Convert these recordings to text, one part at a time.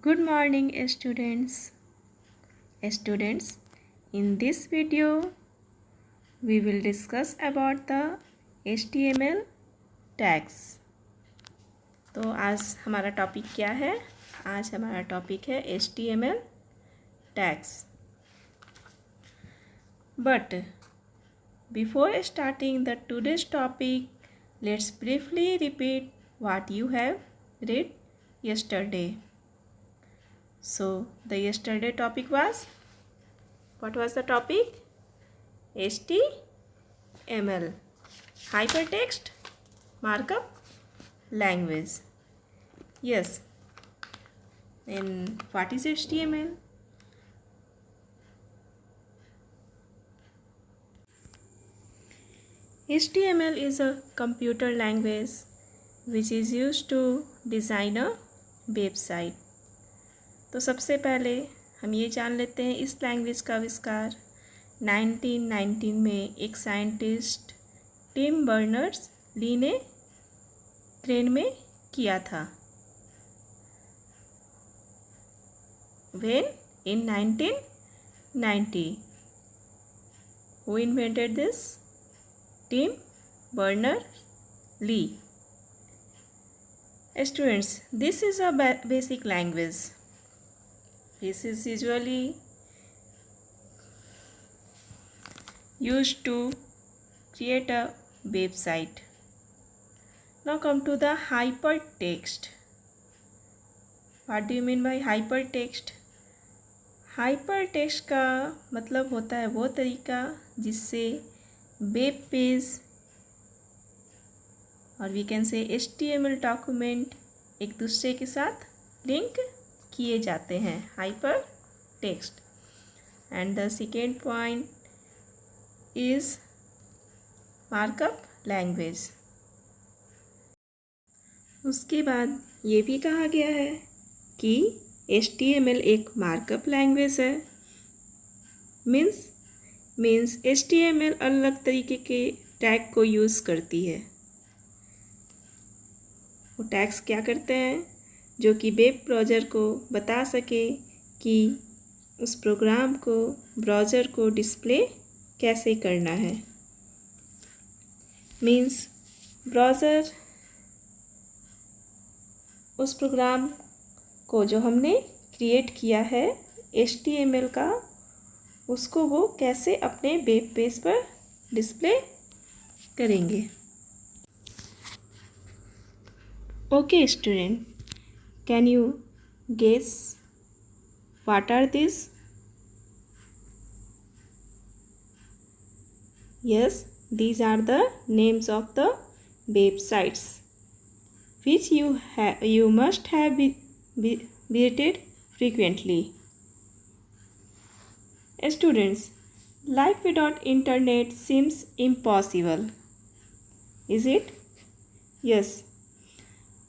Good morning, students. Students, in this video, we will discuss about the HTML tags. तो आज हमारा topic क्या है? आज हमारा टॉपिक है HTML tags. But before starting the today's topic, let's briefly repeat what you have read yesterday. So the yesterday topic was, what was the topic? HTML, hypertext markup language. Yes. And what is HTML? HTML is a computer language which is used to design a website. तो सबसे पहले हम ये जान लेते हैं इस language का आविष्कार 1919 में एक साइंटिस्ट टिम बर्नर्स-ली ने यूक्रेन में किया था. When in 1990, who invented this? Tim Berners-Lee. Students, this is a basic language. This is usually used to create a website. Now come to the hypertext. What do you mean by hypertext? Hypertext का मतलब होता है वो तरीका जिससे web page और we can say HTML document एक दूसरे के साथ लिंक किए जाते हैं. Hypertext. And the second point is markup language. उसके बाद ये भी कहा गया है कि HTML एक मार्कअप लैंग्वेज है. मीन्स HTML अलग तरीके के टैग को यूज़ करती है. वो टैग्स क्या करते हैं? जो कि वेब ब्राउज़र को बता सके कि उस प्रोग्राम को ब्राउज़र को डिस्प्ले कैसे करना है. मीन्स ब्राउज़र उस प्रोग्राम को जो हमने क्रिएट किया है HTML का, उसको वो कैसे अपने वेब पेज पर डिस्प्ले करेंगे. Okay student, can you guess what are these? Yes, these are the names of the websites which you must have visited frequently. Students, life without internet seems impossible. Is it? Yes.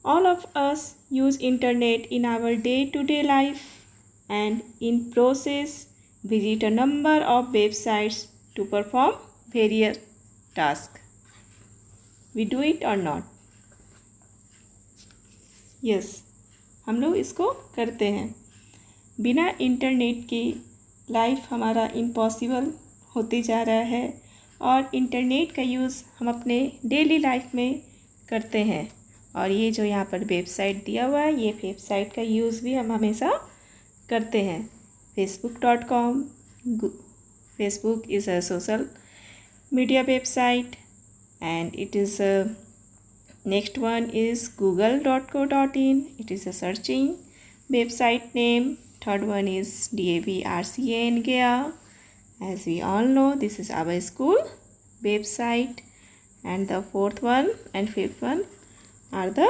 All of us use internet in our day-to-day life and in process visit a number of websites to perform various tasks. We do it or not? Yes, हम लोग इसको करते हैं. बिना internet की life हमारा impossible होते जा रहा है और इंटरनेट का यूज़ हम अपने डेली लाइफ में करते हैं. और ये जो यहाँ पर वेबसाइट दिया हुआ है, ये वेबसाइट का यूज़ भी हम हमेशा करते हैं. facebook.com. Facebook is a social media website and it is next one is google.co.in. It is a searching website name. Third one is DAVRCA in Gaya. As we all know, this is our school website. And the fourth one and fifth one are the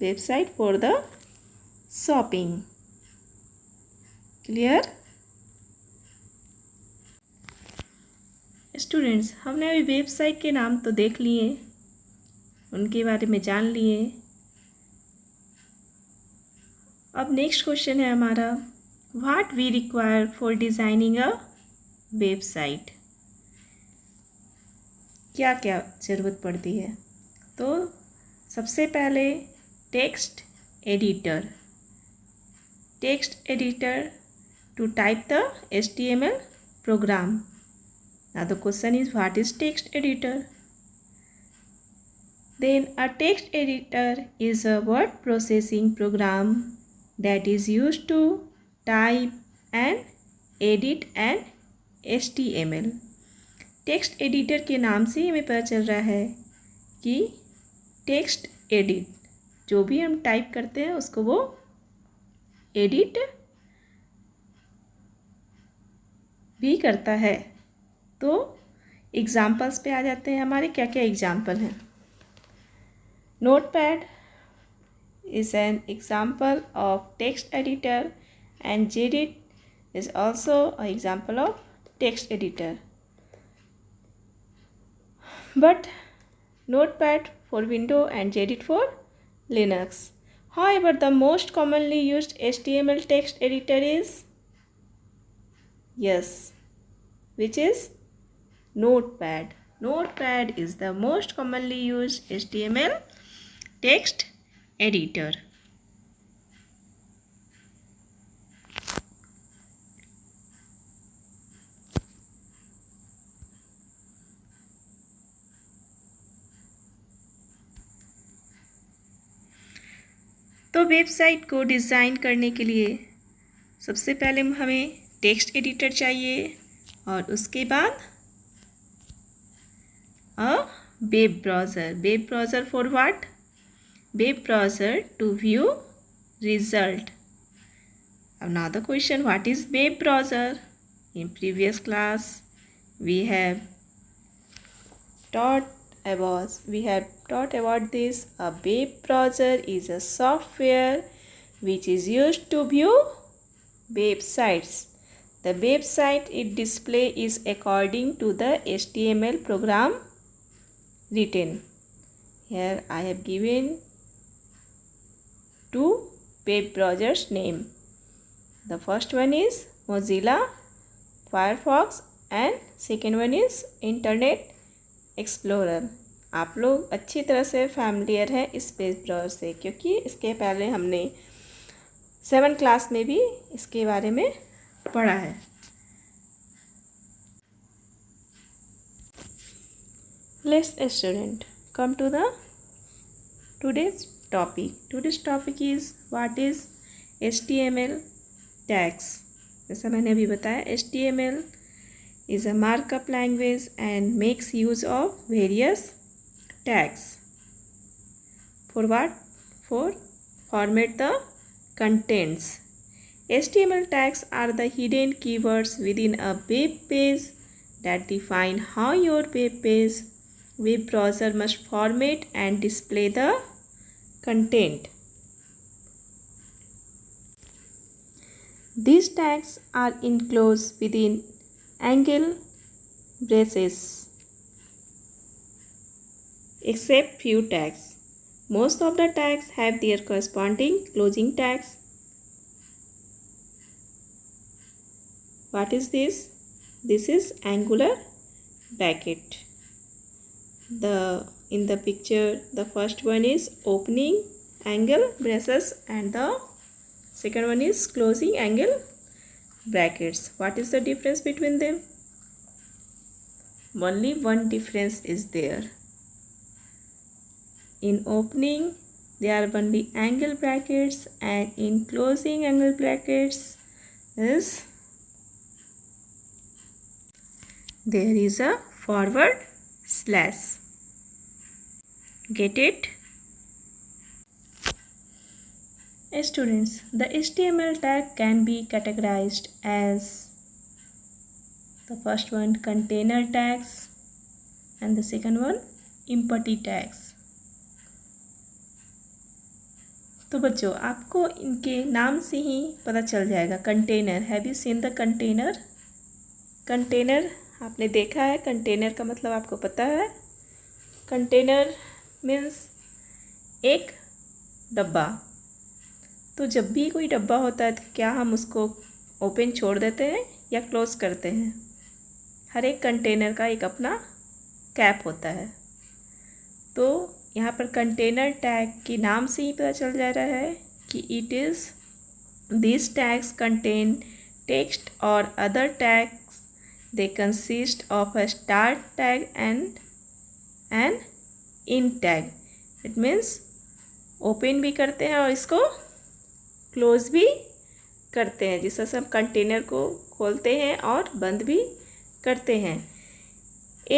website for the shopping. Clear? Students, हमने अभी website के नाम तो देख लिए, उनके बारे में जान लिए. अब नेक्स्ट क्वेश्चन है हमारा, what we require for designing a website. क्या क्या ज़रूरत पड़ती है? तो सबसे पहले text editor. text editor to type the HTML program. Now the question is, what is text editor? Then a text editor is a word processing program that is used to type and edit an HTML. Text editor के नाम से हमें पता चल रहा है कि text edit, जो भी हम टाइप करते हैं उसको वो एडिट भी करता है। तो एग्जाम्पल्स पे आ जाते हैं हमारे, क्या क्या एग्जाम्पल हैं। Notepad is an example of text editor and Gedit is also an example of text editor. But Notepad for Windows and Gedit for Linux. However, the most commonly used HTML text editor is, yes, which is Notepad. Notepad is the most commonly used HTML text editor. तो website को design करने के लिए सबसे पहले हमें text editor चाहिए और उसके बाद a web browser. Web browser for what? Web browser to view result. Now the question, what is web browser? In previous class we have taught about this. A web browser is a software which is used to view websites. The website it display is according to the HTML program written. Here I have given two web browsers name. The first one is Mozilla Firefox and second one is Internet Explorer. आप लोग अच्छी तरह से familiar हैं इस web browser से, क्योंकि इसके पहले हमने 7th क्लास में भी इसके बारे में पढ़ा है। Let's student come to the today's topic. Today's topic is what is HTML tags. जैसा मैंने अभी बताया, HTML is a markup language and makes use of various tags. For what? For format the contents. HTML tags are the hidden keywords within a web page that define how your web browser must format and display the content. These tags are enclosed within angle braces, except few tags. Most of the tags have their corresponding closing tags. What is this? This is angular bracket. In the picture, the first one is opening angle braces and the second one is closing angle brackets. What is the difference between them? Only one difference is there. In opening there are only angle brackets and in closing angle brackets there is a forward slash. Get it? Students, the HTML tag can be categorized as the first one container tags and the second one empty tags. तो बच्चों, आपको इनके नाम से ही पता चल जाएगा। Container, have you seen the container? Container आपने देखा है, कंटेनर का मतलब आपको पता है। कंटेनर मीन्स एक डब्बा। तो जब भी कोई डब्बा होता है तो क्या हम उसको ओपन छोड़ देते हैं या क्लोज करते हैं? हर एक कंटेनर का एक अपना कैप होता है। तो यहाँ पर कंटेनर टैग के नाम से ही पता चल जा रहा है कि it is These tags contain text or other tags. They consist of a start tag and an end tag. It means open भी करते हैं और इसको क्लोज भी करते हैं, जिससे हम कंटेनर को खोलते हैं और बंद भी करते हैं.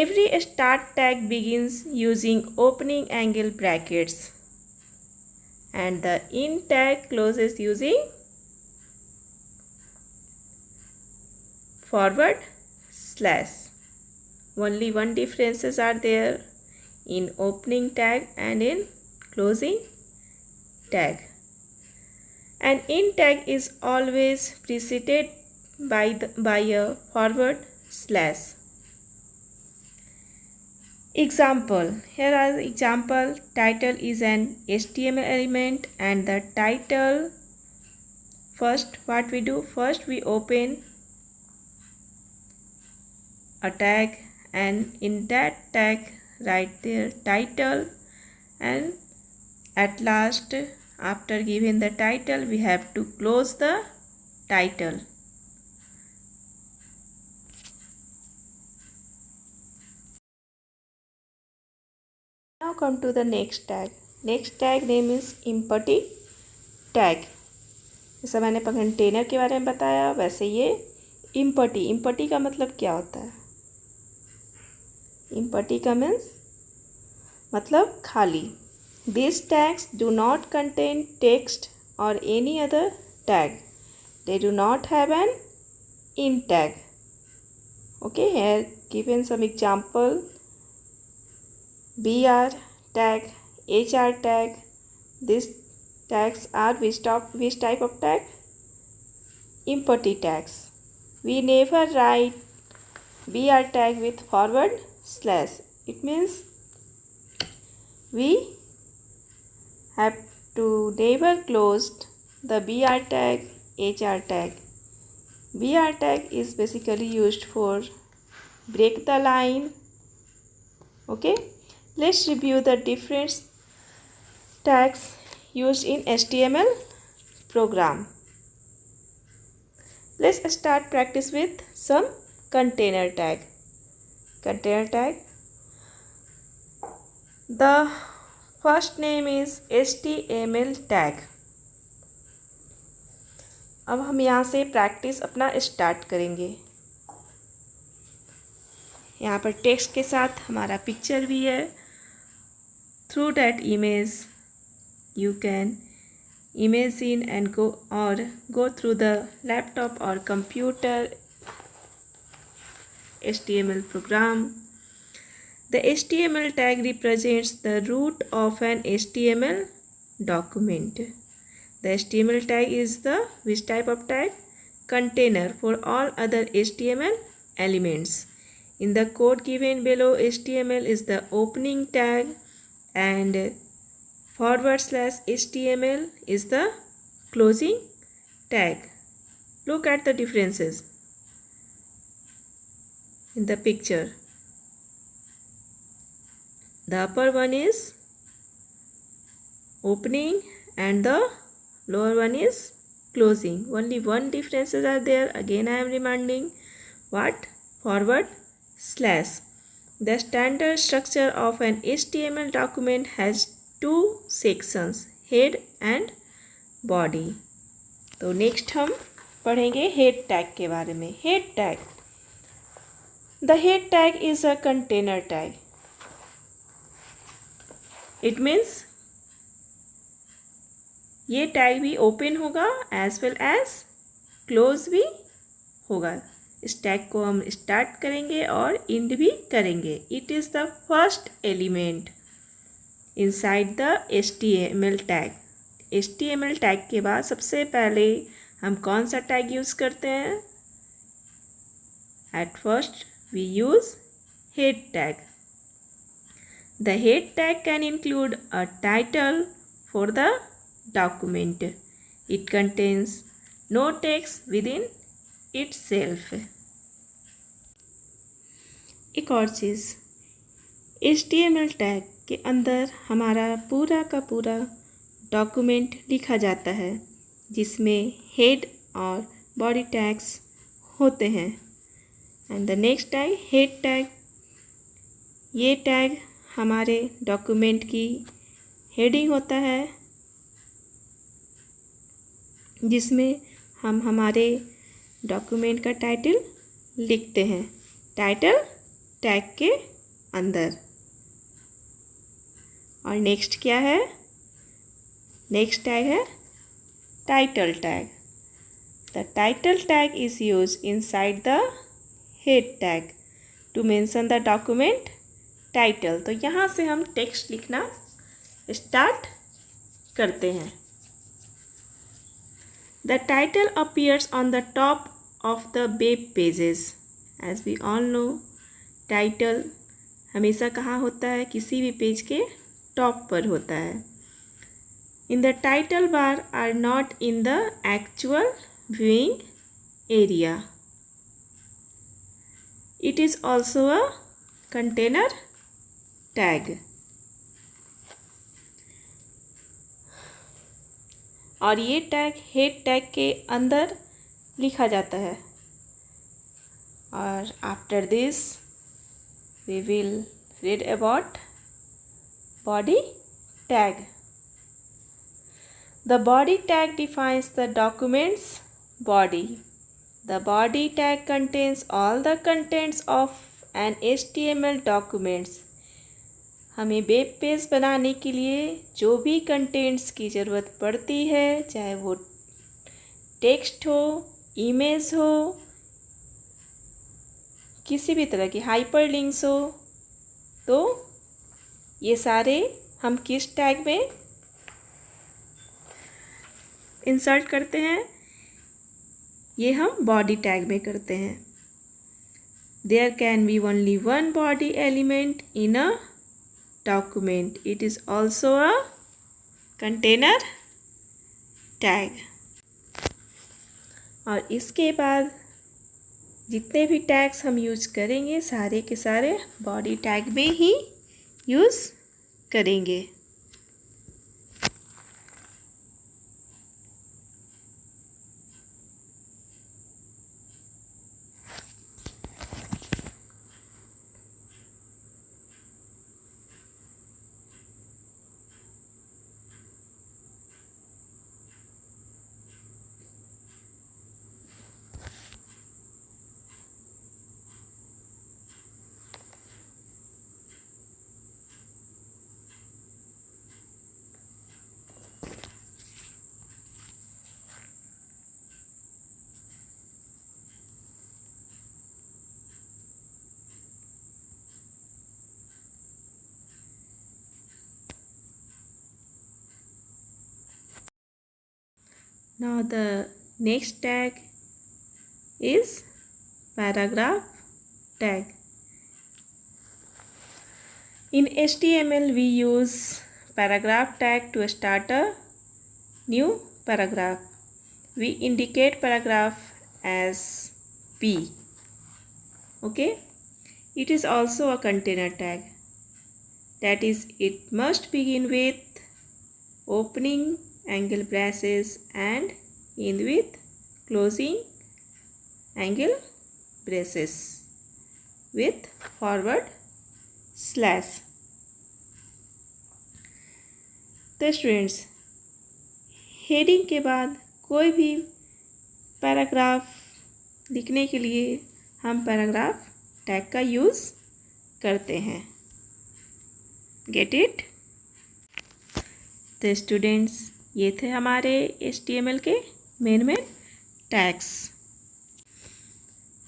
Every start tag begins using opening angle brackets and the end tag closes using forward slash. Only one differences are there in opening tag and in closing tag. An end tag is always preceded by a forward slash. Example. Here are the example. Title is an HTML element and the title, first what we do, first we open a tag and in that tag write their title, and at last after giving the title we have to close the title. Now come to the next tag. Next tag name is empty tag. जैसा मैंने container के बारे में बताया वैसे ये empty का मतलब क्या होता है? empty का मीन्स मतलब खाली. These tags do not contain text or any other tag. They do not have an end tag. Okay, here given some example. BR tag, HR tag. These tags are which type of tag? Empty tags. We never write BR tag with forward slash. It means we have to never close the BR tag, HR tag. BR tag is basically used for break the line. Okay, let's review the different tags used in HTML program. Let's start practice with some container tag. Container tag. The first name is HTML tag. अब हम यहाँ से practice अपना start करेंगे. यहाँ पर text के साथ हमारा पिक्चर भी है. Through that image you can imagine and go through the laptop or computer HTML program. The HTML tag represents the root of an HTML document. The HTML tag is the which type of tag? Container for all other HTML elements. In the code given below, HTML is the opening tag and /HTML is the closing tag. Look at the differences in the picture. The upper one is opening and the lower one is closing. Only one differences are there. Again I am reminding. What? /. The standard structure of an HTML document has two sections, head and body. तो next हम पढ़ेंगे head tag के बारे में. Head tag. The head tag is a container tag. It means ये tag भी open होगा as well as close भी होगा. इस टैग को हम स्टार्ट करेंगे और एंड भी करेंगे. It is the first element inside the HTML tag. HTML tag के बाद सबसे पहले हम कौन सा टैग यूज़ करते हैं? At first we use head tag. The head tag can include a title for the document. It contains no text within itself. एक और चीज़, HTML टैग के अंदर हमारा पूरा का पूरा डॉक्यूमेंट लिखा जाता है. जिसमें हेड और बॉडी टैग्स होते हैं। And the next tag head tag. ये टैग हमारे डॉक्यूमेंट की हेडिंग होता है, जिसमें हम हमारे डॉक्यूमेंट का टाइटल लिखते हैं टाइटल टैग के अंदर। और नेक्स्ट क्या है? नेक्स्ट टैग है title tag. The title tag is use inside the head tag to mention the document title. तो यहाँ से हम टेक्स्ट लिखना स्टार्ट करते हैं। The title appears on the top of the web pages. As we all know, title हमेशा कहाँ होता है? किसी भी पेज के टॉप पर होता है। In the title bar are not in the actual viewing area. It is also a container tag. और ये टैग हेड टैग के अंदर लिखा जाता है। और after this we will read about body tag. The body tag defines the document's body. The body tag contains all the contents of an HTML documents. हमें web page बनाने के लिए जो भी कंटेंट्स की ज़रूरत पड़ती है, चाहे वो टेक्स्ट हो, इमेज हो, किसी भी तरह की हाइपर लिंक्स हो, तो ये सारे हम किस टैग में इंसर्ट करते हैं? ये हम बॉडी टैग में करते हैं। There can be only one body element in a document. It is also a container tag. और इसके बाद जितने भी टैग्स हम यूज करेंगे सारे के सारे बॉडी टैग में ही यूज करेंगे। Now the next tag is paragraph tag. In HTML we use paragraph tag to start a new paragraph. We indicate paragraph as P. Okay. It is also a container tag. That is, it must begin with opening angle braces and end with closing angle braces with forward slash. तो students, heading के बाद कोई भी paragraph लिखने के लिए हम paragraph tag का यूज़ करते हैं। Get it? तो स्टूडेंट्स, ये थे हमारे HTML के मेन टैग्स।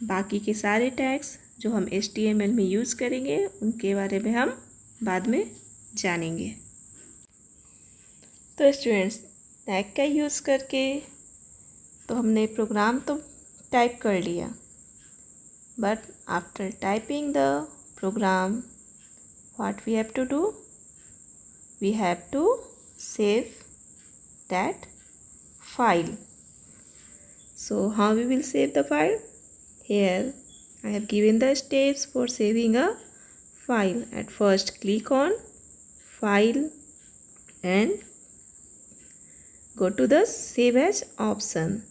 बाकी के सारे टैग्स जो हम HTML में यूज़ करेंगे उनके बारे में हम बाद में जानेंगे। तो स्टूडेंट्स, टैग का यूज़ करके तो हमने प्रोग्राम तो टाइप कर लिया, but after typing the program what we have to do? We have to save that file. So how we will save the file? Here I have given the steps for saving a file. At first click on file and go to the Save As option.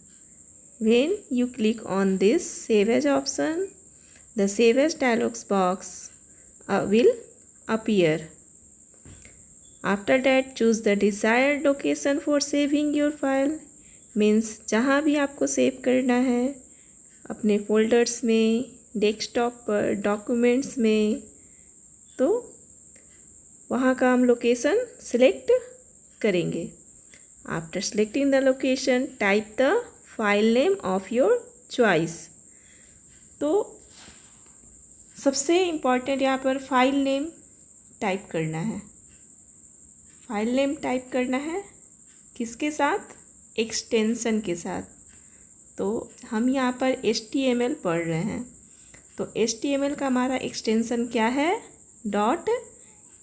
When you click on this Save As option, the Save As dialog box will appear. After that, choose the desired location for saving your file. Means जहाँ भी आपको save करना है, अपने folders में, desktop पर, documents में, तो वहाँ का हम लोकेशन सिलेक्ट करेंगे. After selecting the location, type the file name of your choice. तो सबसे इम्पॉर्टेंट यहाँ पर फाइल नेम टाइप करना है. फाइल नेम टाइप करना है किसके साथ? एक्सटेंशन के साथ. तो हम यहाँ पर HTML पढ़ रहे हैं, तो HTML का हमारा एक्सटेंशन क्या है?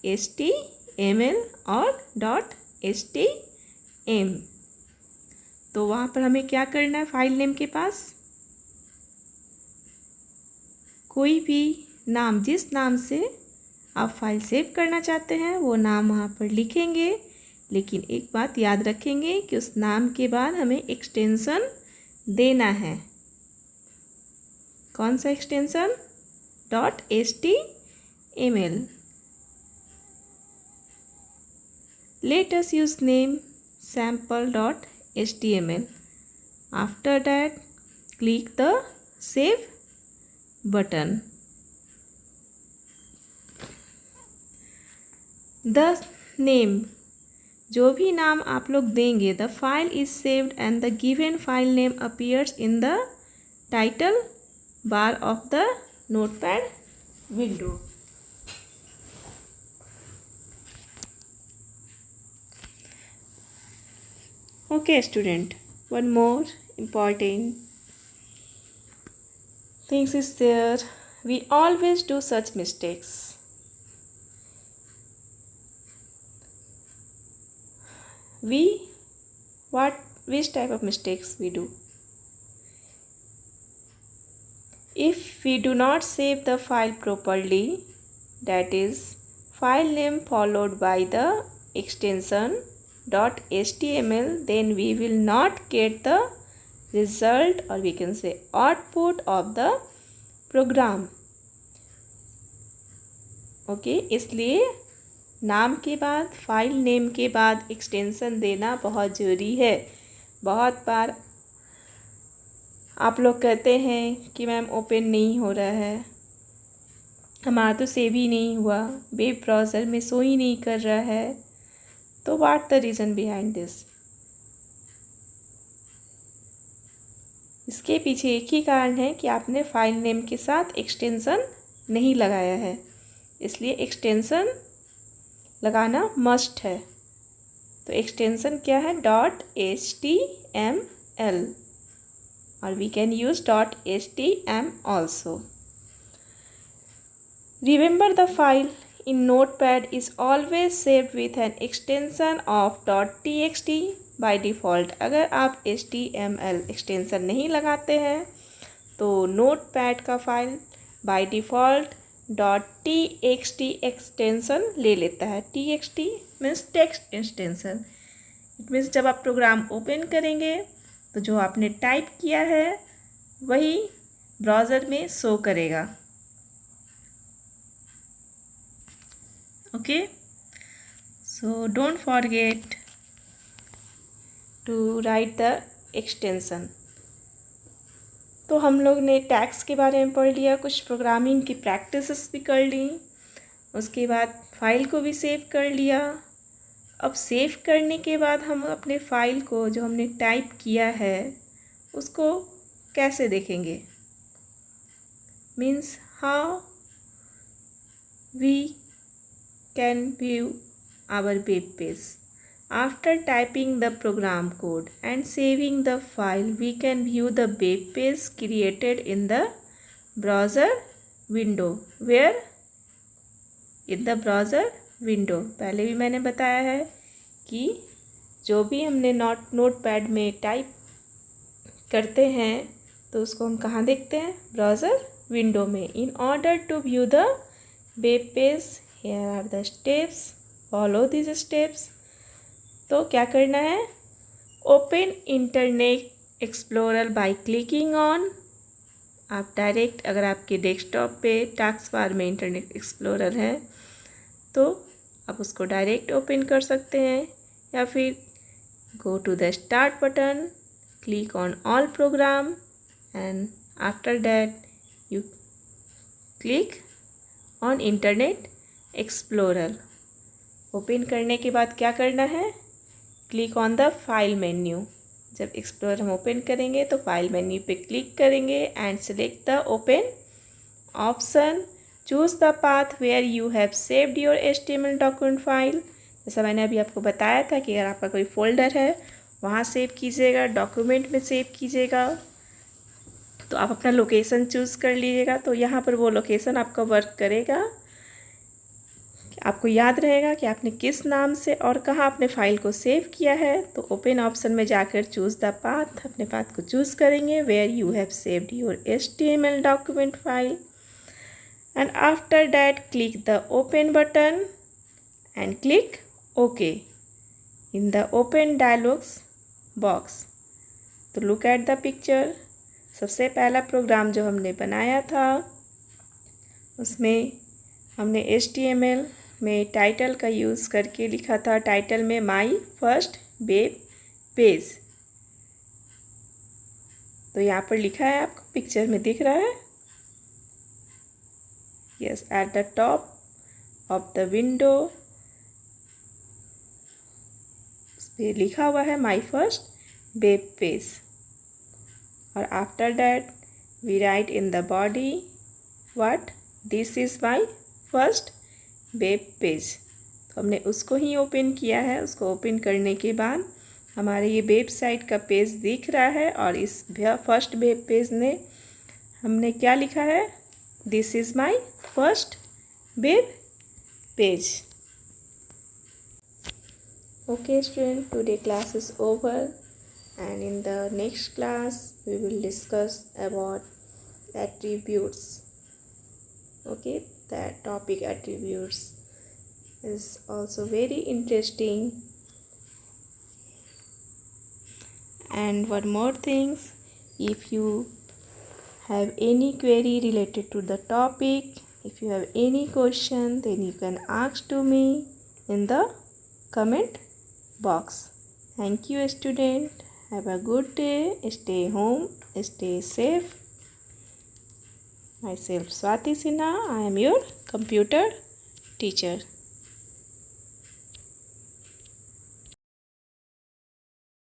.html और .htm. तो वहाँ पर हमें क्या करना है? फाइल नेम के पास कोई भी नाम, जिस नाम से आप फाइल सेव करना चाहते हैं वो नाम वहाँ पर लिखेंगे. लेकिन एक बात याद रखेंगे कि उस नाम के बाद हमें एक्सटेंशन देना है. कौन सा extension? .html. Let us use name sample.html. After that, click the Save button. The name, जो भी नाम आप लोग देंगे, the file is saved and the given file name appears in the title bar of the notepad window. Okay student, one more important things is there. We always do such mistakes. Which type of mistakes we do? If we do not save the file properly, that is file name followed by the extension .html, then we will not get the result, or we can say output of the program. Okay, इसलिए नाम के बाद, file name के बाद extension देना बहुत ज़रूरी है. बहुत बार आप लोग कहते हैं कि मैम ओपन नहीं हो रहा है, हमारा तो सेव ही नहीं हुआ, वेब ब्राउज़र में शो ही नहीं कर रहा है. तो what the reason behind this? इसके पीछे एक ही कारण है कि आपने फाइल नेम के साथ एक्सटेंशन नहीं लगाया है. इसलिए एक्सटेंशन लगाना मस्ट है. तो एक्सटेंशन क्या है? .html, और we can use .htm also. Remember the file in notepad is always saved with an extension of .txt by default. अगर आप HTML एक्सटेंशन नहीं लगाते हैं तो नोटपैड का file by default .txt extension ले लेता है. txt means text extension. It means जब आप प्रोग्राम ओपन करेंगे तो जो आपने टाइप किया है वही ब्राउज़र में शो करेगा. Okay, so don't forget to write the extension. तो हम लोग ने टैग्स के बारे में पढ़ लिया, कुछ प्रोग्रामिंग की प्रैक्टिसेस भी कर ली, उसके बाद फाइल को भी सेव कर लिया. अब सेव करने के बाद हम अपने फाइल को जो हमने टाइप किया है उसको कैसे देखेंगे? Means how we can view our web page. After typing the program code and saving the file, we can view the web page created in the browser window. Where? In the browser window. पहले भी मैंने बताया है कि जो भी हमने notepad में टाइप करते हैं तो उसको हम कहाँ देखते हैं? ब्राउज़र विंडो में. In order to view the web page, here are the steps, follow these steps. तो क्या करना है? Open internet explorer by clicking on. आप डायरेक्ट, अगर आपके डेस्कटॉप पे टास्क बार में इंटरनेट एक्सप्लोरर है तो आप उसको डायरेक्ट ओपन कर सकते हैं, या फिर go to the start button, click on all program and after that you click on internet explorer. Open करने के बाद क्या करना है, click on the file menu. जब एक्सप्लोरर हम ओपन करेंगे तो फाइल मेन्यू पे क्लिक करेंगे and select the open option. Choose the path where you have saved your HTML document file. जैसा मैंने अभी आपको बताया था कि अगर आपका कोई फोल्डर है वहाँ सेव कीजिएगा, डॉक्यूमेंट में सेव कीजिएगा, तो आप अपना लोकेशन चूज़ कर लीजिएगा। तो यहाँ पर वो लोकेशन आपका वर्क करेगा, आपको याद रहेगा कि आपने किस नाम से और कहाँ अपने फाइल को सेव किया है। तो ओपन ऑप्शन में जाकर चूज़ द पाथ, अपने पाथ को चूज़ करेंगे where you have saved your HTML document file and after that click the open button and click okay in the open dialogs box. तो look at the picture. सबसे पहला programme जो हमने बनाया था उसमें हमने HTML में टाइटल का यूज़ करके लिखा था, टाइटल में माई फर्स्ट वेब पेज। तो यहाँ पर लिखा है, आपको पिक्चर में दिख रहा है, yes, at the top of the window उस पर लिखा हुआ है माई फर्स्ट वेब पेज। और after that we write in the body what, this is my first web page. तो हमने उसको ही ओपन किया है। उसको ओपन करने के बाद हमारे ये वेबसाइट का पेज दिख रहा है, और इस फर्स्ट वेब पेज में हमने क्या लिखा है, this is my first web page. Okay student, today class is over and in the next class we will discuss about attributes. Okay, that topic attributes is also very interesting. And one more things, if you have any query related to the topic, if you have any question, then you can ask to me in the comment box. Thank you student. Have a good day. Stay home. Stay safe. Myself Swati Sinha. I am your computer teacher.